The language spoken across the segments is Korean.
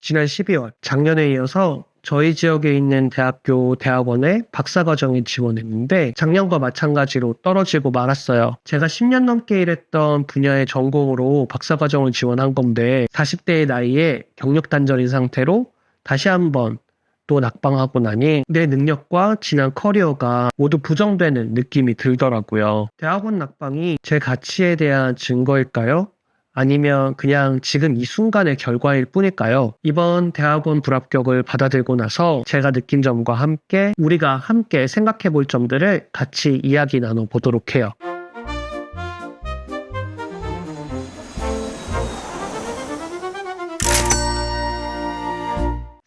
지난 12월, 작년에 이어서 저희 지역에 있는 대학교 대학원에 박사과정에 지원했는데 작년과 마찬가지로 떨어지고 말았어요. 제가 10년 넘게 일했던 분야의 전공으로 박사과정을 지원한 건데 40대의 나이에 경력 단절인 상태로 다시 한번 또 낙방하고 나니 내 능력과 지난 커리어가 모두 부정되는 느낌이 들더라고요. 대학원 낙방이 제 가치에 대한 증거일까요? 아니면 그냥 지금 이 순간의 결과일 뿐일까요? 이번 대학원 불합격을 받아들고 나서 제가 느낀 점과 함께 우리가 함께 생각해 볼 점들을 같이 이야기 나눠보도록 해요.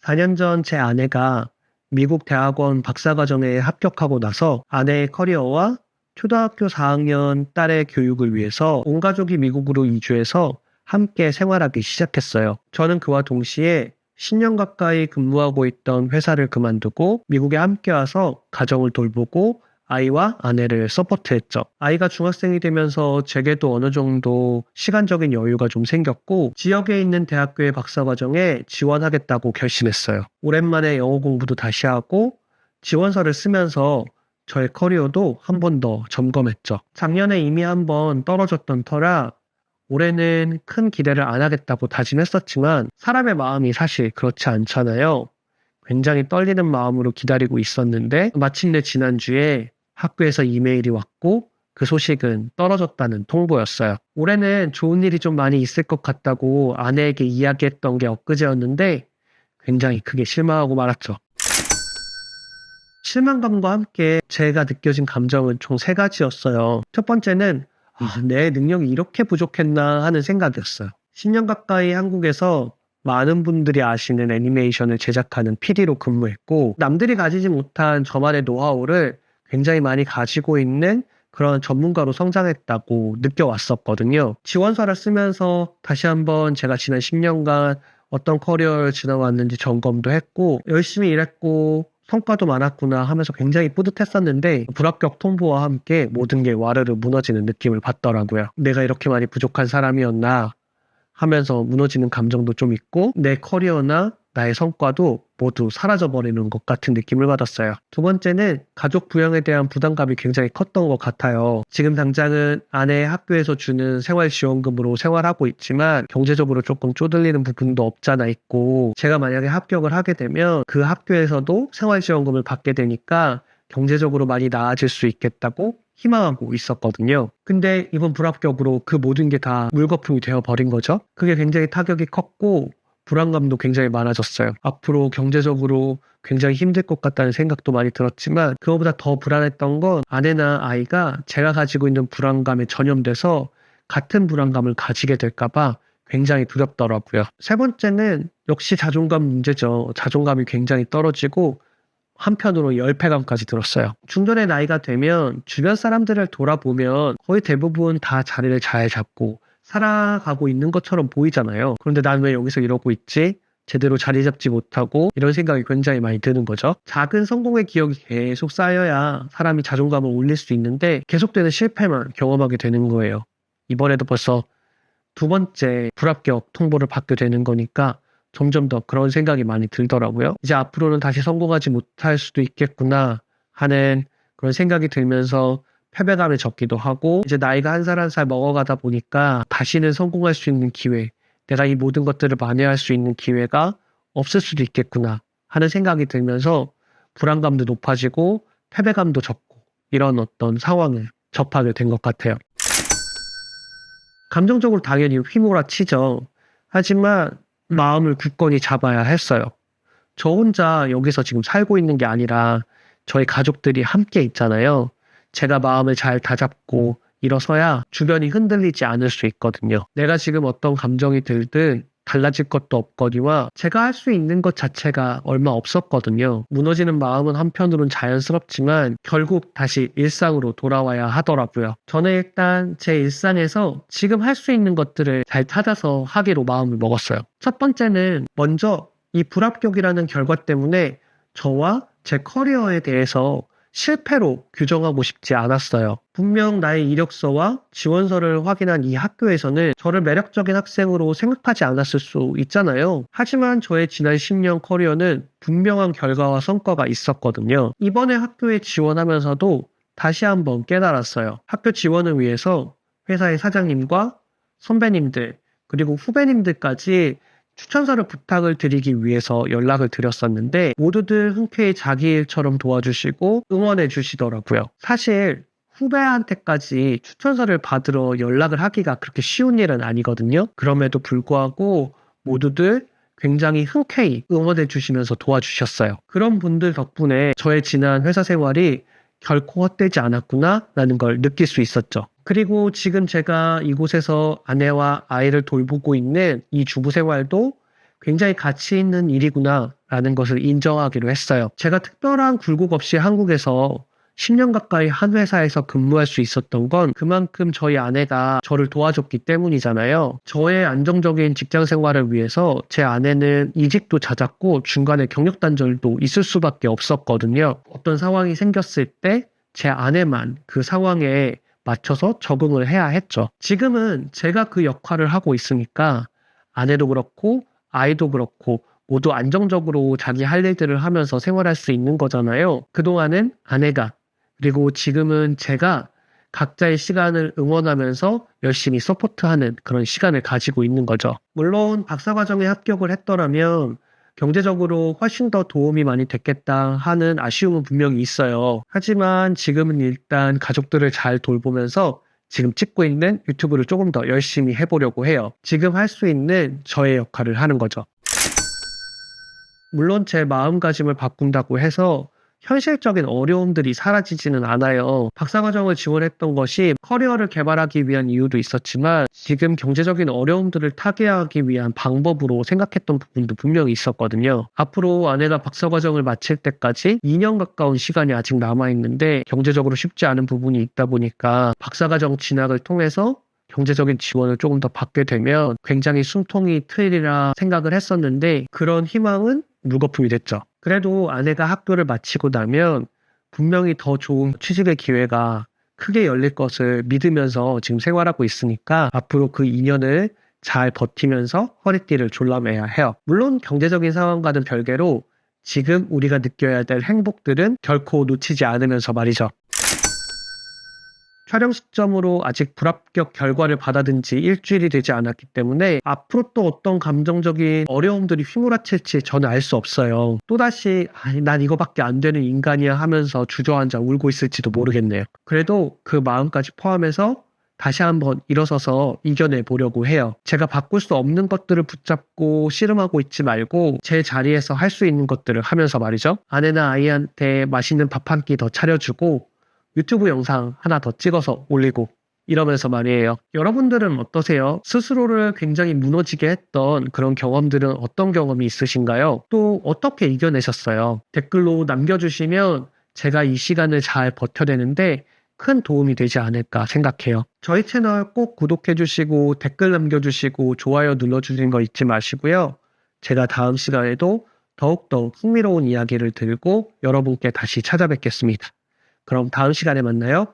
4년 전 제 아내가 미국 대학원 박사과정에 합격하고 나서 아내의 커리어와 초등학교 4학년 딸의 교육을 위해서 온 가족이 미국으로 이주해서 함께 생활하기 시작했어요. 저는 그와 동시에 10년 가까이 근무하고 있던 회사를 그만두고 미국에 함께 와서 가정을 돌보고 아이와 아내를 서포트했죠. 아이가 중학생이 되면서 제게도 어느 정도 시간적인 여유가 좀 생겼고 지역에 있는 대학교의 박사과정에 지원하겠다고 결심했어요. 오랜만에 영어 공부도 다시 하고 지원서를 쓰면서 저의 커리어도 한 번 더 점검했죠. 작년에 이미 한 번 떨어졌던 터라 올해는 큰 기대를 안 하겠다고 다짐했었지만 사람의 마음이 사실 그렇지 않잖아요. 굉장히 떨리는 마음으로 기다리고 있었는데 마침내 지난주에 학교에서 이메일이 왔고 그 소식은 떨어졌다는 통보였어요. 올해는 좋은 일이 좀 많이 있을 것 같다고 아내에게 이야기했던 게 엊그제였는데 굉장히 크게 실망하고 말았죠. 실망감과 함께 제가 느껴진 감정은 총 3가지였어요. 첫 번째는 내 능력이 이렇게 부족했나 하는 생각이었어요. 10년 가까이 한국에서 많은 분들이 아시는 애니메이션을 제작하는 PD로 근무했고 남들이 가지지 못한 저만의 노하우를 굉장히 많이 가지고 있는 그런 전문가로 성장했다고 느껴왔었거든요. 지원서를 쓰면서 다시 한번 제가 지난 10년간 어떤 커리어를 지나왔는지 점검도 했고 열심히 일했고 성과도 많았구나 하면서 굉장히 뿌듯했었는데 불합격 통보와 함께 모든 게 와르르 무너지는 느낌을 받더라고요. 내가 이렇게 많이 부족한 사람이었나 하면서 무너지는 감정도 좀 있고 내 커리어나 나의 성과도 모두 사라져버리는 것 같은 느낌을 받았어요. 두 번째는 가족 부양에 대한 부담감이 굉장히 컸던 것 같아요. 지금 당장은 아내의 학교에서 주는 생활지원금으로 생활하고 있지만 경제적으로 조금 쪼들리는 부분도 없잖아 있고 제가 만약에 합격을 하게 되면 그 학교에서도 생활지원금을 받게 되니까 경제적으로 많이 나아질 수 있겠다고 희망하고 있었거든요. 근데 이번 불합격으로 그 모든 게 다 물거품이 되어버린 거죠. 그게 굉장히 타격이 컸고 불안감도 굉장히 많아졌어요. 앞으로 경제적으로 굉장히 힘들 것 같다는 생각도 많이 들었지만 그거보다 더 불안했던 건 아내나 아이가 제가 가지고 있는 불안감에 전염돼서 같은 불안감을 가지게 될까봐 굉장히 두렵더라고요. 세 번째는 역시 자존감 문제죠. 자존감이 굉장히 떨어지고 한편으로 열패감까지 들었어요. 중년의 나이가 되면 주변 사람들을 돌아보면 거의 대부분 다 자리를 잘 잡고 살아가고 있는 것처럼 보이잖아요. 그런데 난 왜 여기서 이러고 있지? 제대로 자리 잡지 못하고 이런 생각이 굉장히 많이 드는 거죠. 작은 성공의 기억이 계속 쌓여야 사람이 자존감을 올릴 수 있는데 계속되는 실패만 경험하게 되는 거예요. 이번에도 벌써 2번째 불합격 통보를 받게 되는 거니까 점점 더 그런 생각이 많이 들더라고요. 이제 앞으로는 다시 성공하지 못할 수도 있겠구나 하는 그런 생각이 들면서 패배감에 젖기도 하고 이제 나이가 한 살 한 살 먹어가다 보니까 다시는 성공할 수 있는 기회, 내가 이 모든 것들을 만회할 수 있는 기회가 없을 수도 있겠구나 하는 생각이 들면서 불안감도 높아지고 패배감도 적고 이런 어떤 상황을 접하게 된 것 같아요. 감정적으로 당연히 휘몰아치죠. 하지만 마음을 굳건히 잡아야 했어요. 저 혼자 여기서 지금 살고 있는 게 아니라 저희 가족들이 함께 있잖아요. 제가 마음을 잘 다잡고 일어서야 주변이 흔들리지 않을 수 있거든요. 내가 지금 어떤 감정이 들든 달라질 것도 없거니와 제가 할 수 있는 것 자체가 얼마 없었거든요. 무너지는 마음은 한편으론 자연스럽지만 결국 다시 일상으로 돌아와야 하더라고요. 저는 일단 제 일상에서 지금 할 수 있는 것들을 잘 찾아서 하기로 마음을 먹었어요. 첫 번째는 먼저 이 불합격이라는 결과 때문에 저와 제 커리어에 대해서 실패로 규정하고 싶지 않았어요. 분명 나의 이력서와 지원서를 확인한 이 학교에서는 저를 매력적인 학생으로 생각하지 않았을 수 있잖아요. 하지만 저의 지난 10년 커리어는 분명한 결과와 성과가 있었거든요. 이번에 학교에 지원하면서도 다시 한번 깨달았어요. 학교 지원을 위해서 회사의 사장님과 선배님들, 그리고 후배님들까지 추천서를 부탁을 드리기 위해서 연락을 드렸었는데 모두들 흔쾌히 자기 일처럼 도와주시고 응원해 주시더라고요. 사실 후배한테까지 추천서를 받으러 연락을 하기가 그렇게 쉬운 일은 아니거든요. 그럼에도 불구하고 모두들 굉장히 흔쾌히 응원해 주시면서 도와주셨어요. 그런 분들 덕분에 저의 지난 회사 생활이 결코 헛되지 않았구나 라는 걸 느낄 수 있었죠. 그리고 지금 제가 이곳에서 아내와 아이를 돌보고 있는 이 주부 생활도 굉장히 가치 있는 일이구나 라는 것을 인정하기로 했어요. 제가 특별한 굴곡 없이 한국에서 10년 가까이 한 회사에서 근무할 수 있었던 건 그만큼 저희 아내가 저를 도와줬기 때문이잖아요. 저의 안정적인 직장 생활을 위해서 제 아내는 이직도 잦았고 중간에 경력 단절도 있을 수밖에 없었거든요. 어떤 상황이 생겼을 때 제 아내만 그 상황에 맞춰서 적응을 해야 했죠. 지금은 제가 그 역할을 하고 있으니까 아내도 그렇고 아이도 그렇고 모두 안정적으로 자기 할 일들을 하면서 생활할 수 있는 거잖아요. 그동안은 아내가 그리고 지금은 제가 각자의 시간을 응원하면서 열심히 서포트하는 그런 시간을 가지고 있는 거죠. 물론 박사과정에 합격을 했더라면 경제적으로 훨씬 더 도움이 많이 됐겠다 하는 아쉬움은 분명히 있어요. 하지만 지금은 일단 가족들을 잘 돌보면서 지금 찍고 있는 유튜브를 조금 더 열심히 해보려고 해요. 지금 할 수 있는 저의 역할을 하는 거죠. 물론 제 마음가짐을 바꾼다고 해서 현실적인 어려움들이 사라지지는 않아요. 박사과정을 지원했던 것이 커리어를 개발하기 위한 이유도 있었지만 지금 경제적인 어려움들을 타개하기 위한 방법으로 생각했던 부분도 분명히 있었거든요. 앞으로 아내가 박사과정을 마칠 때까지 2년 가까운 시간이 아직 남아있는데 경제적으로 쉽지 않은 부분이 있다 보니까 박사과정 진학을 통해서 경제적인 지원을 조금 더 받게 되면 굉장히 숨통이 트이리라 생각을 했었는데 그런 희망은 물거품이 됐죠. 그래도 아내가 학교를 마치고 나면 분명히 더 좋은 취직의 기회가 크게 열릴 것을 믿으면서 지금 생활하고 있으니까 앞으로 그 2년을 잘 버티면서 허리띠를 졸라매야 해요. 물론 경제적인 상황과는 별개로 지금 우리가 느껴야 될 행복들은 결코 놓치지 않으면서 말이죠. 촬영 시점으로 아직 불합격 결과를 받아든 지 일주일이 되지 않았기 때문에 앞으로 또 어떤 감정적인 어려움들이 휘몰아칠지 저는 알 수 없어요. 또다시 난 이거밖에 안 되는 인간이야 하면서 주저앉아 울고 있을지도 모르겠네요. 그래도 그 마음까지 포함해서 다시 한번 일어서서 이겨내 보려고 해요. 제가 바꿀 수 없는 것들을 붙잡고 씨름하고 있지 말고 제 자리에서 할 수 있는 것들을 하면서 말이죠. 아내나 아이한테 맛있는 밥 한 끼 더 차려주고 유튜브 영상 하나 더 찍어서 올리고 이러면서 말이에요. 여러분들은 어떠세요? 스스로를 굉장히 무너지게 했던 그런 경험들은 어떤 경험이 있으신가요? 또 어떻게 이겨내셨어요? 댓글로 남겨주시면 제가 이 시간을 잘 버텨내는데 큰 도움이 되지 않을까 생각해요. 저희 채널 꼭 구독해주시고 댓글 남겨주시고 좋아요 눌러주시는 거 잊지 마시고요. 제가 다음 시간에도 더욱더 흥미로운 이야기를 들고 여러분께 다시 찾아뵙겠습니다. 그럼 다음 시간에 만나요.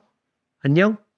안녕.